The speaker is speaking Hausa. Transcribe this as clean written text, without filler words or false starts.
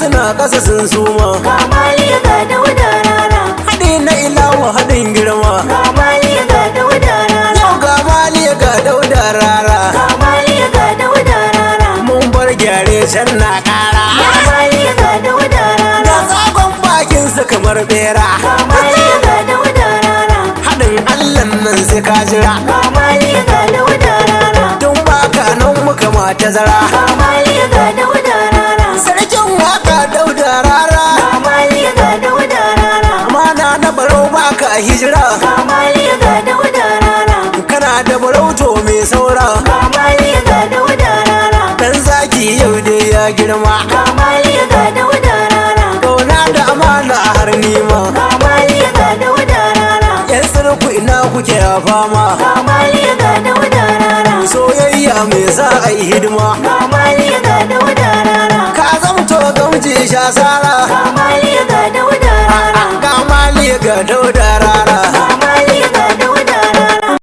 suna kasa sun suma. Ga Maliya ga Dauda rara. Haɗi na ilawa haɗin girma. Ga Maliya ga Dauda rara. Yau ga Maliya ga Dauda rara. Ga Maliya ga Dauda rara. Mun bar gyare can na ƙara. Ga Maliya ga Dauda rara. Da tsagon bakin su kamar bera. Ga Maliya ga Dauda rara. Haɗin Allah nan sai ka jira. Ga Maliya ga Dauda rara. Tun baka nan muka ma tazara. Ga Maliya ga Dauda rara. Sarkin waka Dauda rara. Ga Maliya ga Dauda rara. Amana na barau baka hijira. Ga Maliya ga Dauda rara. Kana da barauto mai saura. Ga Maliya ga Dauda rara. Dan zaki yau dai ya girma. Ga Maliya ga Dauda rara. Kauna da amana har nima. Ga Maliya ga Dauda rara. Yan sarku ina kuke a fama. Ga Maliya ga Dauda rara. Soyayya mai sa a yi hidima. Ga Maliya ga Dauda rara. Ka zamto gamji sha sara. Ga Maliya ga Dauda rara. Ga Maliya ga Dauda rara.